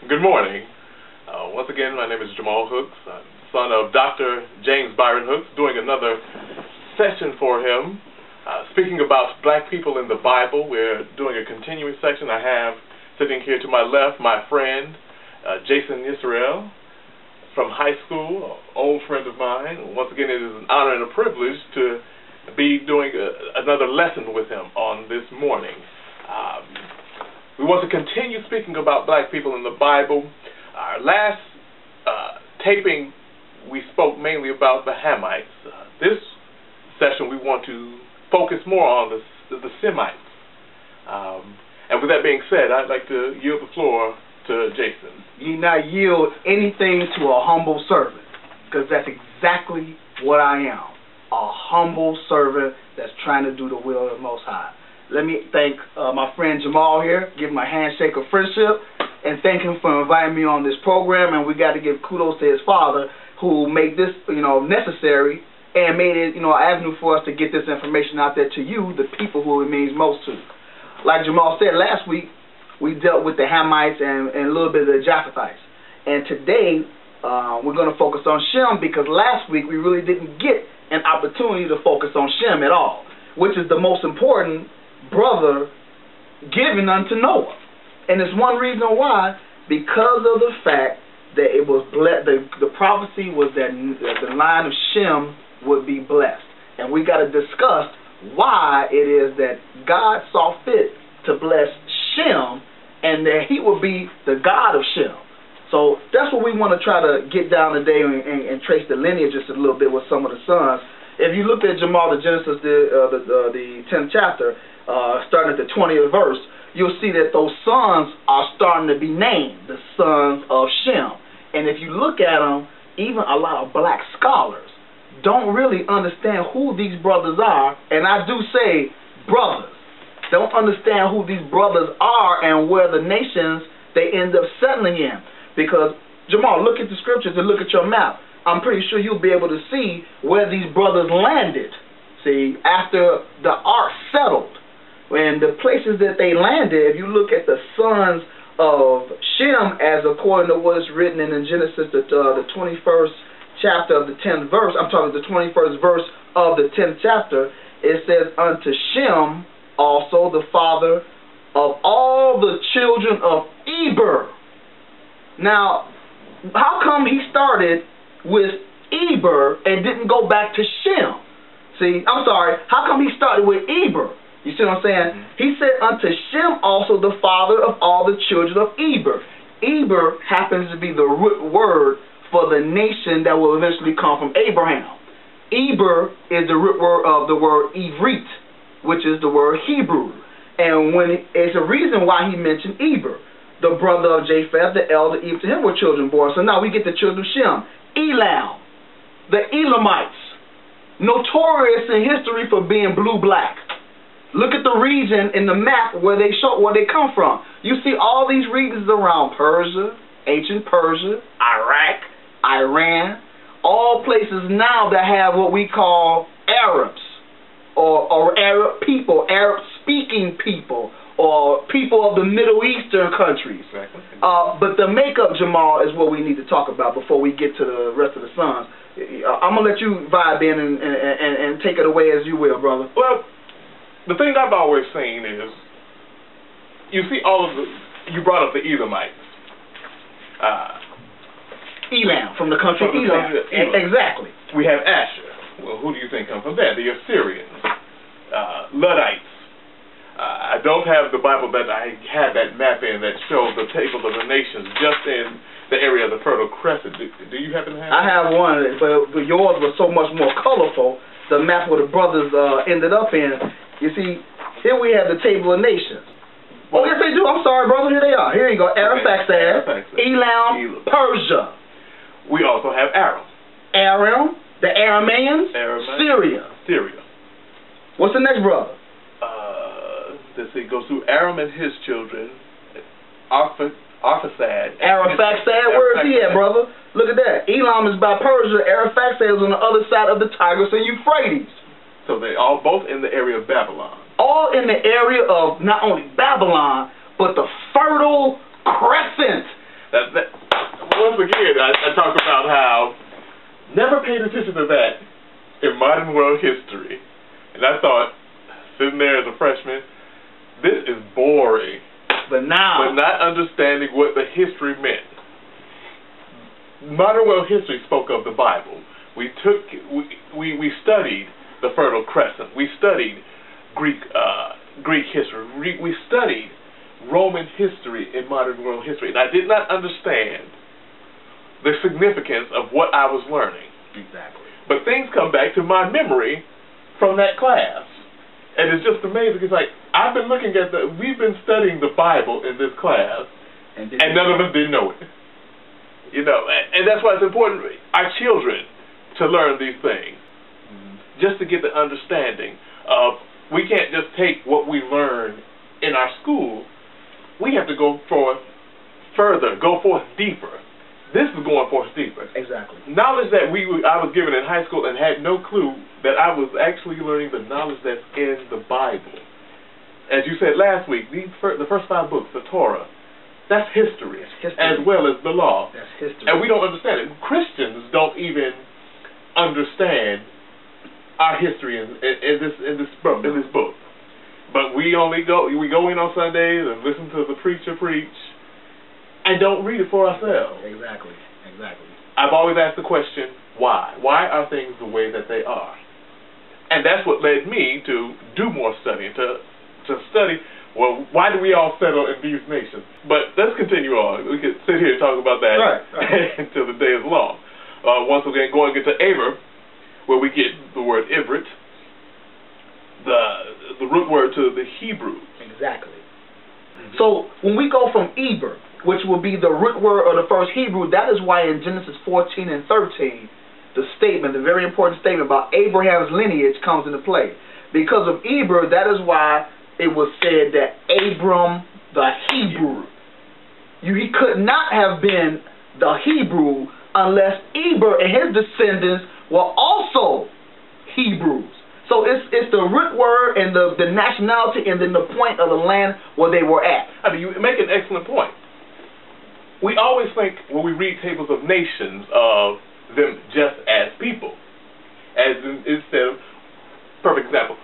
Good morning. Once again, my name is Jamal Hooks, son of Dr. James Byron Hooks, doing another session for him, speaking about black people in the Bible. We're doing a continuing section. I have sitting here to my left my friend, Jason Israel, from high school, an old friend of mine. Once again, it is an honor and a privilege to be doing another lesson with him on this morning. We want to continue speaking about black people in the Bible. Our last taping, we spoke mainly about the Hamites. This session, we want to focus more on the Semites. And with that being said, I'd like to yield the floor to Jason. Ye not yield anything to a humble servant, because that's exactly what I am. A humble servant that's trying to do the will of the Most High. Let me thank my friend Jamal here, give him a handshake of friendship, and thank him for inviting me on this program. And we got to give kudos to his father, who made this, necessary and made it, an avenue for us to get this information out there to you, the people who it means most to. Like Jamal said last week, we dealt with the Hamites and a little bit of the Japhethites. And today, we're going to focus on Shem, because last week we really didn't get an opportunity to focus on Shem at all, which is the most important brother given unto Noah. And it's one reason why, because of the fact that it was the prophecy was that the line of Shem would be blessed. And we got to discuss why it is that God saw fit to bless Shem, and that he will be the God of Shem. So that's what we want to try to get down today and trace the lineage just a little bit with some of the sons. If you look at Jamal, the Genesis, the 10th chapter, starting at the 20th verse, you'll see that those sons are starting to be named the sons of Shem. And if you look at them, even a lot of black scholars don't really understand who these brothers are. And I do say brothers. Don't understand who these brothers are and where the nations they end up settling in. Because, Jamal, look at the scriptures and look at your map. I'm pretty sure you'll be able to see where these brothers landed. See, after the ark settled, and the places that they landed, if you look at the sons of Shem, as according to what is written in Genesis, the 21st chapter of the 10th verse, I'm talking the 21st verse of the 10th chapter, it says, unto Shem also the father of all the children of Eber. Now, how come he started with Eber and didn't go back to Shem? See, I'm sorry, how come he started with Eber? You see what I'm saying? He said unto Shem also the father of all the children of Eber. Eber happens to be the root word for the nation that will eventually come from Abraham. Eber is the root word of the word Ivrit, which is the word Hebrew. And it's a reason why he mentioned Eber. The brother of Japheth, the elder Eve, to him were children born. So now we get the children of Shem. Elam, the Elamites, notorious in history for being blue-black. Look at the region in the map where they come from. You see all these regions around Persia, ancient Persia, Iraq, Iran, all places now that have what we call Arabs, or Arab people, Arab-speaking people, or people of the Middle Eastern countries. Exactly. But the makeup, Jamal, is what we need to talk about before we get to the rest of the sons. I'm going to let you vibe in and take it away as you will, brother. Well, the thing I've always seen is, you see you brought up the Elamites. Elam, from the country of Elam. Exactly. We have Asher. Well, who do you think come from that? The Assyrians, Luddites. I don't have the Bible, but I had that map in that shows the table of the nations just in the area of the Fertile Crescent. Do you happen to have I have one, but yours was so much more colorful. The map where the brothers ended up in. You see, here we have the table of nations. Oh, yes, they do. I'm sorry, brother. Here they are. Here you go. Arphaxad, Elam, Persia. We also have Aram. Aram, the Arameans, Syria. What's the next brother? Let's see, goes through Aram and his children. Arphaxad. Arphaxad, where is he at, brother? Look at that. Elam is by Persia. Arphaxad is on the other side of the Tigris and Euphrates. So they all both in the area of Babylon. All in the area of not only Babylon, but the fertile crescent. Once again, I talk about how never paid attention to that in modern world history. And I thought, sitting there as a freshman, this is boring. But now, not understanding what the history meant. Modern world history spoke of the Bible. We studied the Fertile Crescent. We studied Greek history. We studied Roman history in modern world history. And I did not understand the significance of what I was learning. Exactly. But things come back to my memory from that class. And it's just amazing. It's like, I've been looking at we've been studying the Bible in this class, and none of us didn't know it. You know, and that's why it's important, our children, to learn these things. Just to get the understanding of, we can't just take what we learn in our school. We have to go forth further, go forth deeper. This is going forth deeper. Exactly. Knowledge that I was given in high school and had no clue that I was actually learning the knowledge that's in the Bible. As you said last week, the first 5 books, the Torah, that's history, as well as the law. That's history. And we don't understand it. Christians don't even understand our history in this book. But we go in on Sundays and listen to the preacher preach, and don't read it for ourselves. Exactly. I've always asked the question, why? Why are things the way that they are? And that's what led me to do more studying, to study, well, why do we all settle in these nations? But let's continue on. We could sit here and talk about that right. until the day is long. Once again, going into Aver, where we get the word Ivrit, the root word to the Hebrew. Exactly. So when we go from Eber, which will be the root word of the first Hebrew, that is why in Genesis 14 and 13, the very important statement about Abraham's lineage comes into play. Because of Eber, that is why it was said that Abram the Hebrew. He could not have been the Hebrew unless Eber and his descendants were also Hebrews. So it's the root word and the nationality and then the point of the land where they were at. I mean, you make an excellent point. We always think when we read tables of nations of them just as people. Instead of, perfect example,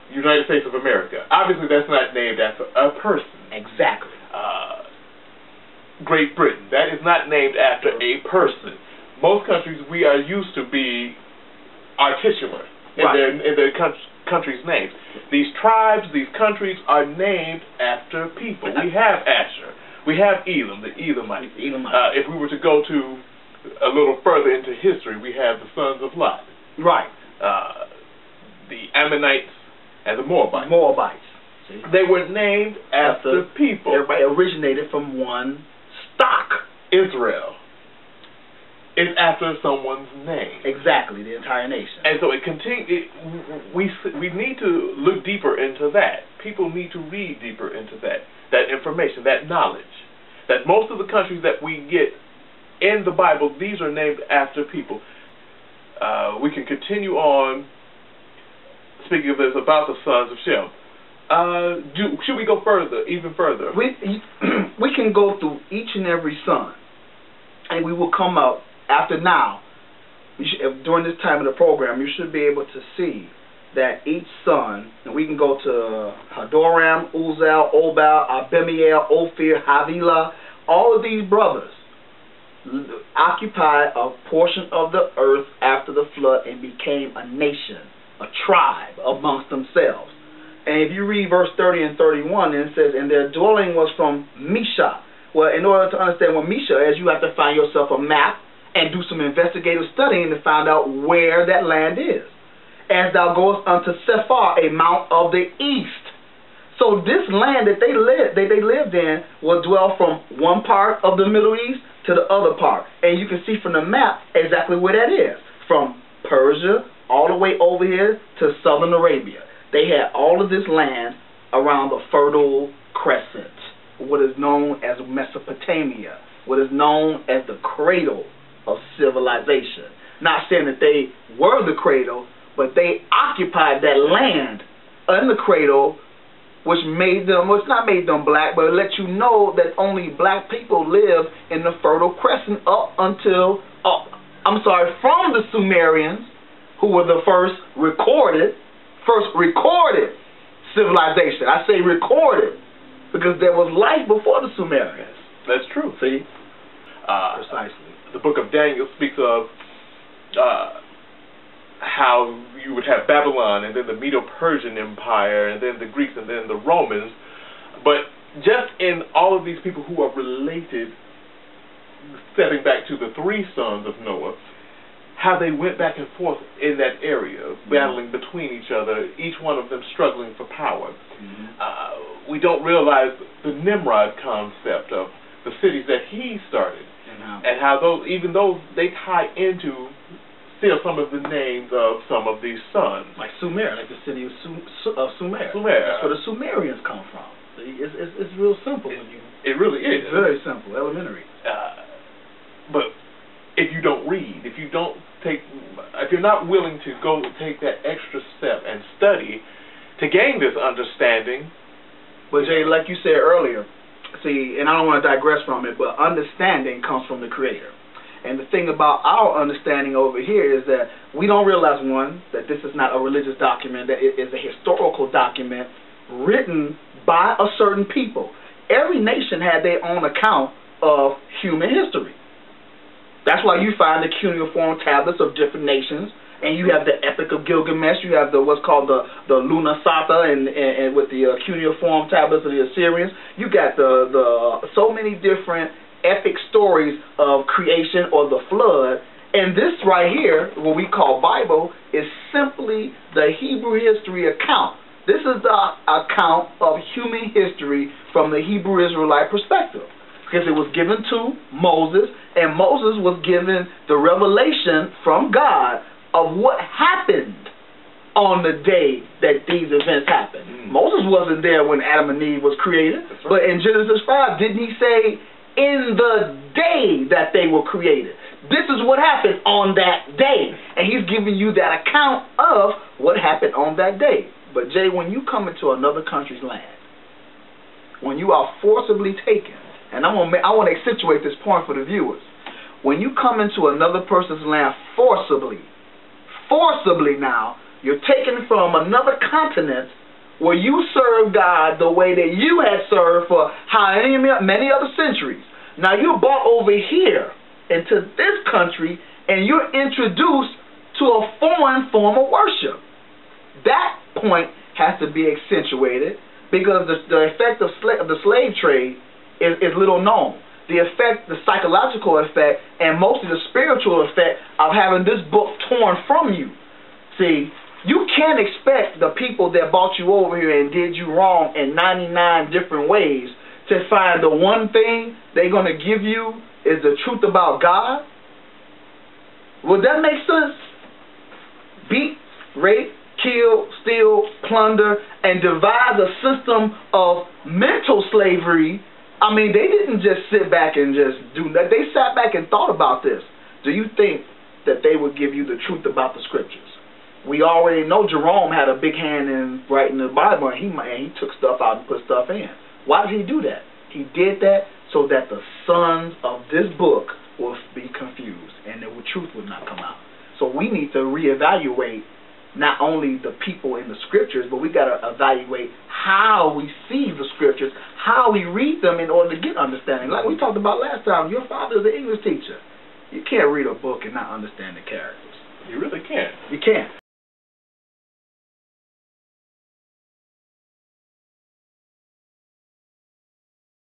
United States of America. Obviously that's not named after a person. Exactly. Great Britain, that is not named after a person. Most countries we are used to be articular in their countries' names. These tribes, these countries are named after people. We have Asher. We have Elam, the Elamites. If we were to go to a little further into history, we have the sons of Lot. Right. The Ammonites and the Moabites. See? They were named after people. Everybody originated from one stock. Israel is after someone's name. Exactly, the entire nation. And so it continues. We need to look deeper into that. People need to read deeper into that information, that knowledge. That most of the countries that we get in the Bible, these are named after people. We can continue on speaking of this about the sons of Shem. Should we go further, even further? We can go through each and every son, and we will come out after now. During this time of the program, you should be able to see that each son, and we can go to Hadoram, Uzal, Obal, Abimael, Ophir, Havilah, all of these brothers occupied a portion of the earth after the flood and became a nation, a tribe amongst themselves. And if you read verse 30 and 31, it says, and their dwelling was from Misha. Well, in order to understand what Misha is, you have to find yourself a map and do some investigative studying to find out where that land is. As thou goest unto Sephar, a mount of the east. So this land that they lived in will dwell from one part of the Middle East to the other part. And you can see from the map exactly where that is. From Persia all the way over here to southern Arabia. They had all of this land around the Fertile Crescent, what is known as Mesopotamia, what is known as the cradle of civilization. Not saying that they were the cradle, but they occupied that land in the cradle which made them, well, it's not made them black, but it lets you know that only black people live in the Fertile Crescent up until, from the Sumerians, who were the first recorded civilization. I say recorded because there was life before the Sumerians. That's true. See? Precisely. The book of Daniel speaks of how you would have Babylon, and then the Medo-Persian Empire, and then the Greeks, and then the Romans. But just in all of these people who are related, stepping back to the three sons of Noah, how they went back and forth in that area, battling between each other, each one of them struggling for power. We don't realize the Nimrod concept of the cities that he started, and how those, even though they tie into still some of the names of some of these sons. Like Sumer, like the city of Sumer. Sumer. That's where the Sumerians come from. See, it's real simple. It really is. It's very simple, elementary. But if you don't read, if you're not willing to go take that extra step and study to gain this understanding. But Jay, like you said earlier, see, and I don't want to digress from it, but understanding comes from the Creator. And the thing about our understanding over here is that we don't realize, one, that this is not a religious document, that it is a historical document written by a certain people. Every nation had their own account of human history. That's why you find the cuneiform tablets of different nations, and you have the Epic of Gilgamesh, you have the what's called the Lunasata, and with the cuneiform tablets of the Assyrians. You got the so many different epic stories of creation or the flood, and this right here, what we call Bible, is simply the Hebrew history account. This is the account of human history from the Hebrew Israelite perspective, because it was given to Moses, and Moses was given the revelation from God of what happened on the day that these events happened. Moses wasn't there when Adam and Eve was created, but in Genesis 5, didn't he say, in the day that they were created? This is what happened on that day. And he's giving you that account of what happened on that day. But Jay, when you come into another country's land, when you are forcibly taken, and I want to accentuate this point for the viewers, when you come into another person's land forcibly now, you're taken from another continent where you serve God the way that you had served for many other centuries. Now you're brought over here into this country and you're introduced to a foreign form of worship. That point has to be accentuated because the effect of the slave trade is little known. The effect, the psychological effect, and mostly the spiritual effect of having this book torn from you. See, you can't expect the people that brought you over here and did you wrong in 99 different ways to find the one thing they're going to give you is the truth about God. Would that make sense? Beat, rape, kill, steal, plunder, and devise a system of mental slavery. I mean, they didn't just sit back and just do that. They sat back and thought about this. Do you think that they would give you the truth about the scriptures? We already know Jerome had a big hand in writing the Bible, and he took stuff out and put stuff in. Why did he do that? He did that so that the sons of this book will be confused and the truth would not come out. So we need to reevaluate not only the people in the scriptures, but we got to evaluate how we see the scriptures, how we read them in order to get understanding. Like we talked about last time, your father is an English teacher. You can't read a book and not understand the characters. You really can't. You can't.